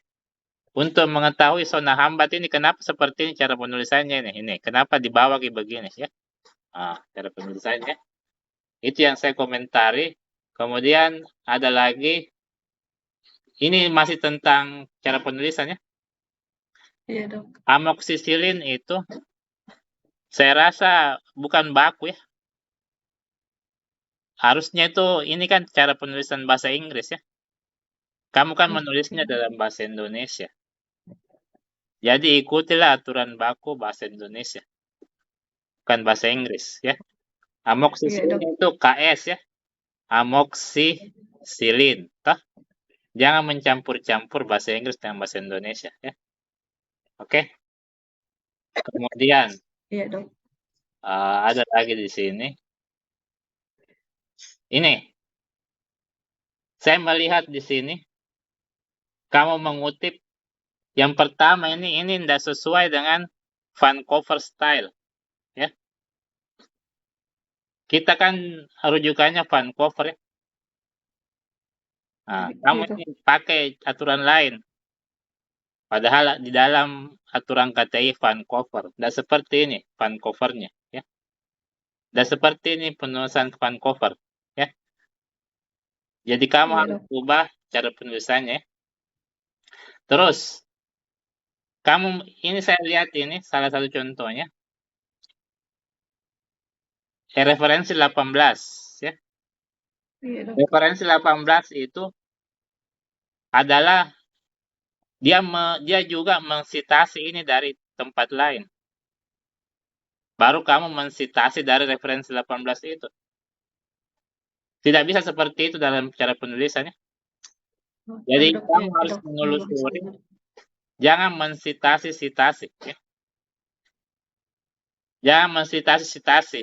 Untuk mengetahui zona hambat ini, kenapa seperti ini cara penulisannya ini. Kenapa dibawa kayak begini, ya. Cara penulisannya. Itu yang saya komentari. Kemudian ada lagi, ini masih tentang cara penulisannya. Iya dok. Amoksisilin itu saya rasa bukan baku, ya. Harusnya itu ini kan cara penulisan bahasa Inggris, ya. Kamu kan menulisnya dalam bahasa Indonesia. Jadi ikutilah aturan baku bahasa Indonesia. Bukan bahasa Inggris, ya. Amoksisilin itu KS, ya. Amoksisilin. Jangan mencampur-campur bahasa Inggris dengan bahasa Indonesia, ya. Oke. Kemudian Iya, Dok. ada lagi di sini. Ini, saya melihat di sini, kamu mengutip yang pertama ini tidak sesuai dengan Vancouver style. Ya. Kita kan rujukannya Vancouver ya. Nah, kamu Iya, Dok. ini pakai aturan lain. Padahal di dalam aturan KTI Vancouver. Tidak seperti ini Vancouvernya. Ya. Tidak seperti ini penulisan Vancouver. Ya. Jadi kamu Iya, harus Dok. ubah cara penulisannya. Ya. Terus, ini saya lihat ini salah satu contohnya. Referensi 18. Ya. Iya, Dok. Referensi 18 itu adalah dia juga mensitasi ini dari tempat lain. Baru kamu mensitasi dari referensi 18 itu. Tidak bisa seperti itu dalam cara penulisannya. Jadi Tapi, Dok, kamu iya, harus Dok. menelusuri, jangan mensitasi-sitasi. Ya. Jangan mensitasi-sitasi.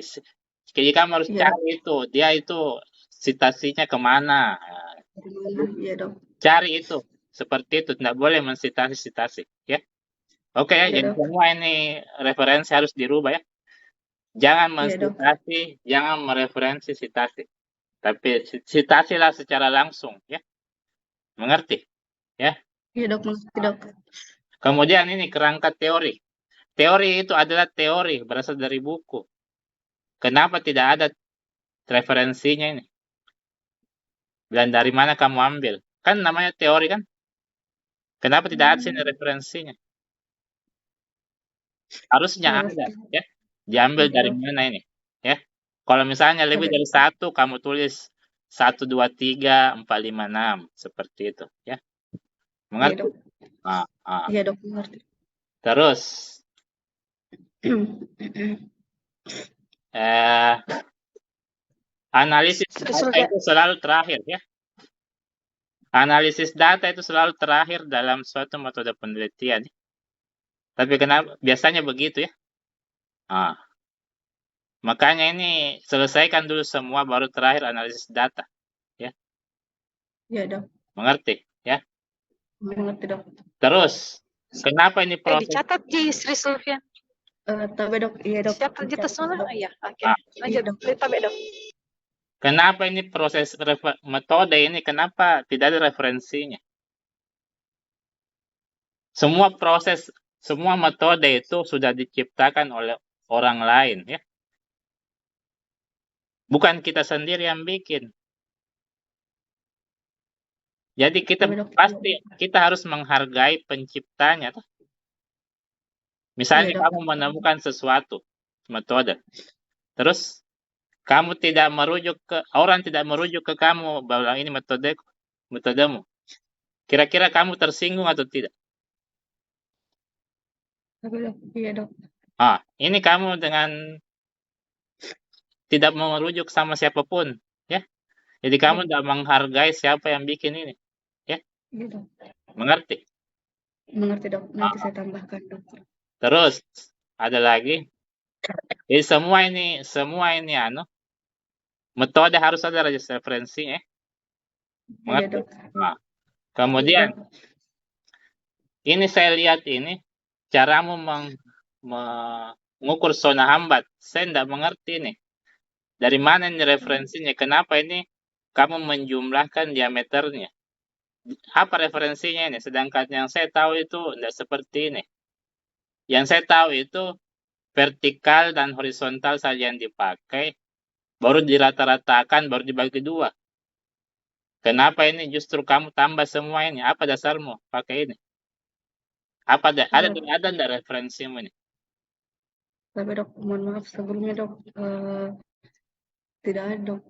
Jadi kamu harus Iya, Dok. cari itu, dia itu sitasinya kemana. Nah, Dari mana? Iya, Dok. cari itu, seperti itu. Tidak boleh mensitasi-sitasi. Ya. Oke ya, Iya, jadi Dok. semua ini referensi harus dirubah ya. Jangan Iya, Dok. mensitasi, jangan mereferensi sitasi. Tapi sitasilah secara langsung ya. Mengerti? Ya. Iya, Dok. Mengerti, Dok. Kemudian ini kerangka teori. Teori itu adalah teori berasal dari buku. Kenapa tidak ada referensinya ini? Dan dari mana kamu ambil? Kan namanya teori kan? Kenapa tidak ada sini referensinya? Harusnya Harus ada ya. Diambil Oke, dari Dok. mana ini? Ya. Kalau misalnya lebih Tapi, dari 1, kamu tulis 1, 2, 3, 4, 5, 6. Seperti itu. Ya. iya, Mengerti? Dok. Iya, Dok. Mengerti. Terus, analisis data itu selalu terakhir ya. Analisis data itu selalu terakhir dalam suatu metode penelitian. Tapi kenapa? Biasanya begitu ya. Nah, makanya ini selesaikan dulu semua baru terakhir analisis data. Ya. Iya, Dok. Mengerti? Ya. Mengerti, Dok. Terus, kenapa ini proses? Dicatat di Sri Sulfian. Tapi, Dok. Iya, Dok. Dicatat di atas mana? Dok. Iya, oke. Ah. Lanjut, Tabe, Dok. Kenapa ini proses metode ini kenapa tidak ada referensinya? Semua proses, semua metode itu sudah diciptakan oleh orang lain ya. Bukan kita sendiri yang bikin. Jadi kita Tapi, Dok. pasti kita harus menghargai penciptanya. Misalnya Iya, Dok. kamu menemukan sesuatu metode. Terus kamu tidak merujuk ke orang tidak merujuk ke kamu bahwa ini metodemu. Kira-kira kamu tersinggung atau tidak? Tapi, Dok. Iya, Dok. Ini kamu dengan tidak merujuk sama siapapun, ya. Jadi kamu tidak menghargai siapa yang bikin ini, ya. Iya, Dok. Mengerti? Mengerti, Dok. Nanti saya tambahkan, Dok. Terus ada lagi. Jadi semua ini metode harus ada referensinya. Iya, Mengerti? Dok. Kemudian Iya, Dok. ini saya lihat ini caramu mengukur zona hambat. Saya tidak mengerti nih. Dari mana ini referensinya? Kenapa ini kamu menjumlahkan diameternya? Apa referensinya ini? Sedangkan yang saya tahu itu tidak seperti ini. Yang saya tahu itu vertikal dan horizontal saja yang dipakai, baru dirata-ratakan, baru dibagi dua. Kenapa ini justru kamu tambah semua ini? Apa dasarmu pakai ini? Apa ada enggak referensimu ini? Tapi, Dok, mohon maaf sebelumnya, Dok. Tidak ada, Dok.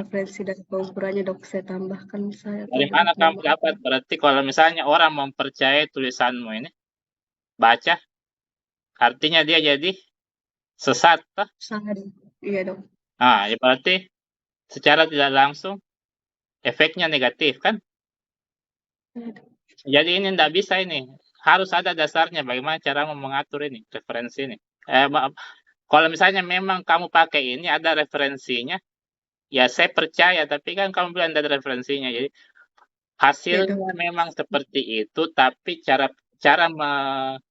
Referensi dari pengukurannya, Dok. Saya tambahkan. Dari mana kamu dapat? Berarti kalau misalnya orang mempercayai tulisanmu ini, baca, artinya dia jadi sesat. Salah, Dok. Iya, Dok. Ya berarti secara tidak langsung efeknya negatif kan? Iya, Dok. Jadi ini tidak bisa ini. harus ada dasarnya bagaimana cara mengatur ini, referensi ini. Maaf, kalau misalnya memang kamu pakai ini ada referensinya, ya saya percaya, tapi kan kamu bilang ada referensinya. Jadi hasilnya memang seperti itu, tapi cara mengukur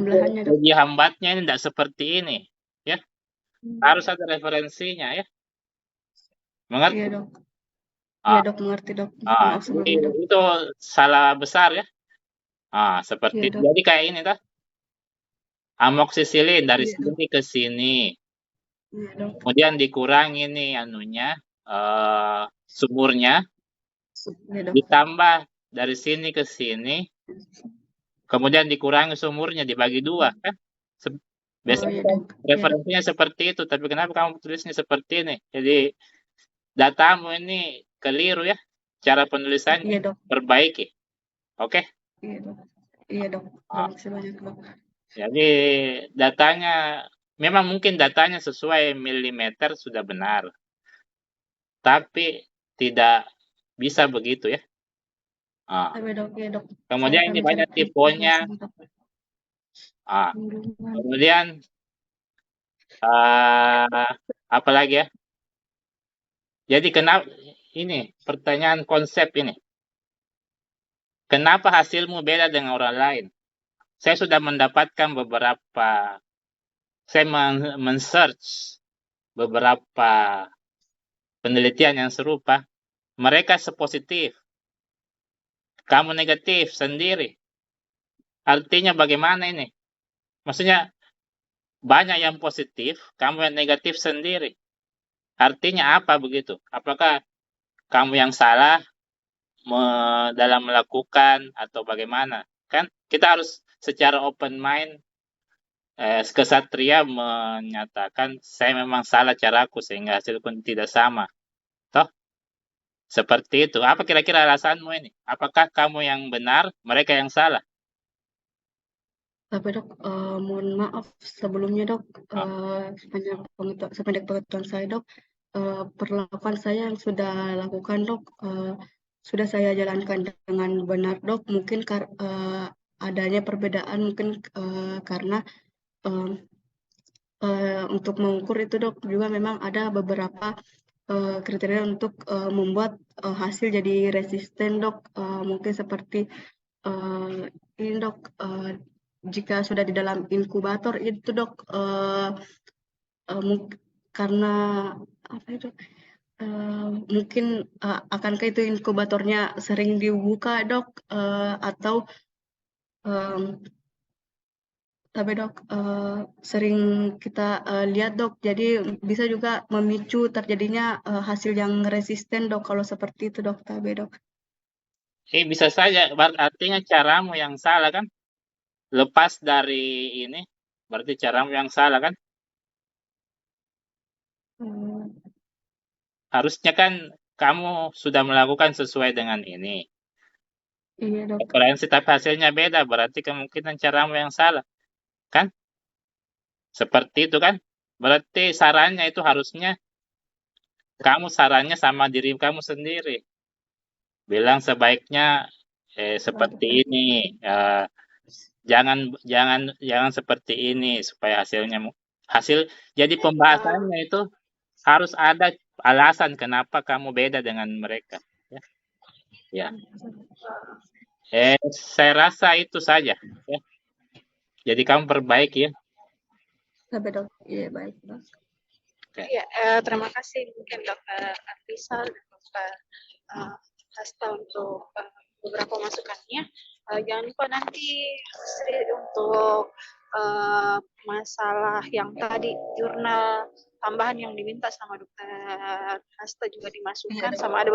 Penjumlahannya, Dok. uji hambatnya ini tidak seperti ini, ya. Harus ada referensinya, ya. Mengerti? Iya, Dok. Iya, Ah, Dok, mengerti, Dok. Maaf sebelumnya, Dok. itu salah besar, ya. Seperti Iya, Dok. jadi kayak ini, dah. Amoksisilin dari Iya, Dok. sini ke sini. Iya, Dok. Kemudian dikurangi nih anunya, sumurnya, Iya, Dok. ditambah dari sini ke sini, kemudian dikurangi sumurnya, dibagi 2, kan? Biasanya iya, Dok. Iya, Dok. referensinya seperti itu, tapi kenapa kamu tulisnya seperti ini? Jadi datamu ini keliru, ya. Cara penulisannya Iya, Dok. perbaiki. Oke? Iya, Dok. Iya, Dok. Terima kasih banyak, Dok. Jadi datanya memang mungkin datanya sesuai milimeter sudah benar. Tapi tidak bisa begitu, ya. Tapi, Dok, iya, Dok. Kemudian Saya ini akan banyak mencari tipenya. informasi, Dok. Kemudian apa lagi, ya? Jadi kenapa ini pertanyaan konsep ini? Kenapa hasilmu beda dengan orang lain? Saya sudah mendapatkan saya men-search beberapa penelitian yang serupa. Mereka sepositif. Kamu negatif sendiri. Artinya bagaimana ini? Maksudnya banyak yang positif, kamu yang negatif sendiri. Artinya apa begitu? Apakah kamu yang salah dalam melakukan atau bagaimana? Kan kita harus secara open mind, kesatria menyatakan saya memang salah caraku sehingga hasil pun tidak sama. Toh? Seperti itu. Apa kira-kira alasanmu ini? Apakah kamu yang benar, mereka yang salah? Tapi, Dok, mohon maaf sebelumnya, Dok. Sependek pengetahuan saya, Dok, perlakuan saya yang sudah lakukan, Dok, sudah saya jalankan dengan benar, Dok. Mungkin adanya perbedaan mungkin karena untuk mengukur itu, Dok, juga memang ada beberapa kriteria untuk membuat hasil jadi resisten, Dok. Mungkin seperti ini, Dok, jika sudah di dalam inkubator itu, Dok, karena apa itu? Mungkin akankah itu inkubatornya sering dibuka, Dok, atau tapi, Dok, sering kita lihat, Dok, jadi bisa juga memicu terjadinya hasil yang resisten, Dok, kalau seperti itu, Dok, tapi, Dok. Bisa saja, artinya caramu yang salah, kan? Lepas dari ini, berarti caramu yang salah, kan? Harusnya kan kamu sudah melakukan sesuai dengan ini. Iya, Dok. Referensi tapi hasilnya beda, berarti kemungkinan caramu yang salah. Kan? Seperti itu, kan? Berarti sarannya itu harusnya kamu sarannya sama diri kamu sendiri. Bilang sebaiknya seperti ini. Jangan seperti ini supaya jadi pembahasannya itu harus ada alasan kenapa kamu beda dengan mereka, ya. Saya rasa itu saja, ya. Jadi kamu perbaiki, ya. Tapi, Dok, iya, baik, Dok. Ya, terima kasih mungkin Dr. Artisal dan Dr. Hasta untuk beberapa masukannya. Jangan lupa nanti untuk masalah yang tadi jurnal tambahan yang diminta sama Dr. Hasta juga dimasukkan, sama ada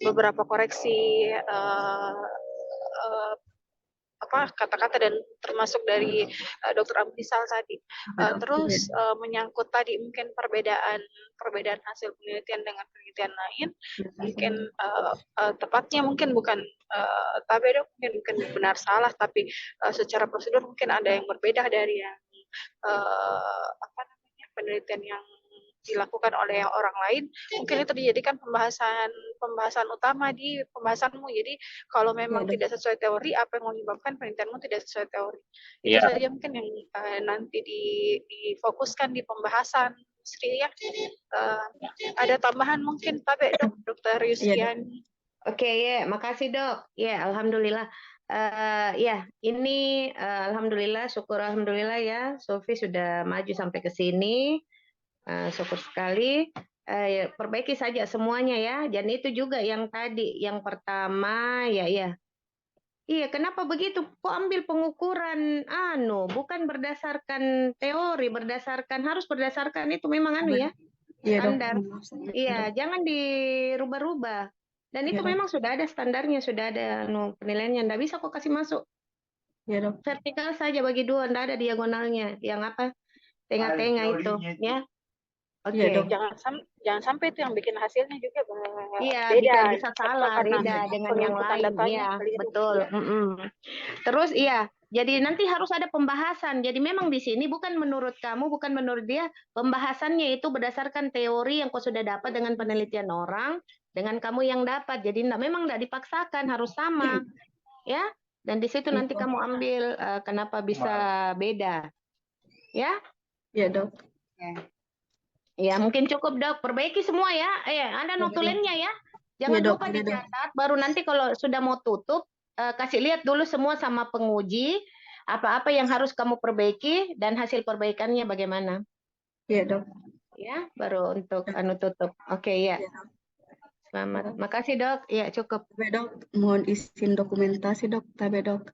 beberapa koreksi kata-kata dan termasuk dari Dr. Abdisal tadi. Terus menyangkut tadi mungkin perbedaan hasil penelitian dengan penelitian lain, mungkin tepatnya mungkin bukan tapi mungkin benar salah, tapi secara prosedur mungkin ada yang berbeda dari yang penelitian yang dilakukan oleh orang lain, mungkin itu dijadikan pembahasan utama di pembahasanmu. Jadi kalau memang Dok. tidak sesuai teori, apa yang menyebabkan penelitianmu tidak sesuai teori? Itu Iya. saja mungkin yang nanti difokuskan di pembahasan, Sri ya. Ada tambahan mungkin, Tabe, Dokter Yustiani? Oke, ya, makasih dok. Ya, alhamdulillah. Ya, ini alhamdulillah, syukur alhamdulillah ya, Sofi sudah maju sampai ke sini. Syukur sekali. Ya, perbaiki saja semuanya ya. Dan itu juga yang tadi, yang pertama, ya. Iya, kenapa begitu? Kok ambil pengukuran bukan berdasarkan teori, harus berdasarkan itu memang ya, Iya, Dok. standar. Iya, jangan dirubah-rubah. Dan Iya, itu Dok. memang sudah ada standarnya, sudah ada penilaiannya. Nggak bisa kok kasih masuk Iya, Dok. vertikal saja bagi 2, nggak ada diagonalnya. Yang apa? Tengah-tengah itu, ya. Oke. Iya, Dok. Jangan sampai itu yang bikin hasilnya juga Iya, beda. bisa salah, karena beda dengan yang penginputan lain. datanya Iya, keliru. betul. Terus iya, jadi nanti harus ada pembahasan. Jadi memang di sini bukan menurut kamu, bukan menurut dia. Pembahasannya itu berdasarkan teori yang kau sudah dapat dengan penelitian orang, dengan kamu yang dapat. Jadi memang tidak dipaksakan, harus sama. Ya, dan di situ nanti kamu ambil kenapa bisa beda. Ya? Iya, Dok. Ya, mungkin cukup dok. Perbaiki semua ya. Ada notulennya ya. Jangan Iya, Dok. lupa Iya, Dok. dicatat. Baru nanti kalau sudah mau tutup, kasih lihat dulu semua sama penguji. Apa-apa yang harus kamu perbaiki dan hasil perbaikannya bagaimana. Iya, Dok. Ya, baru untuk tutup. Oke, ya. Iya, Dok. Selamat. Makasih dok. Ya, cukup. Tabe, Dok. Mohon izin dokumentasi, Dok. Tabe, Dok.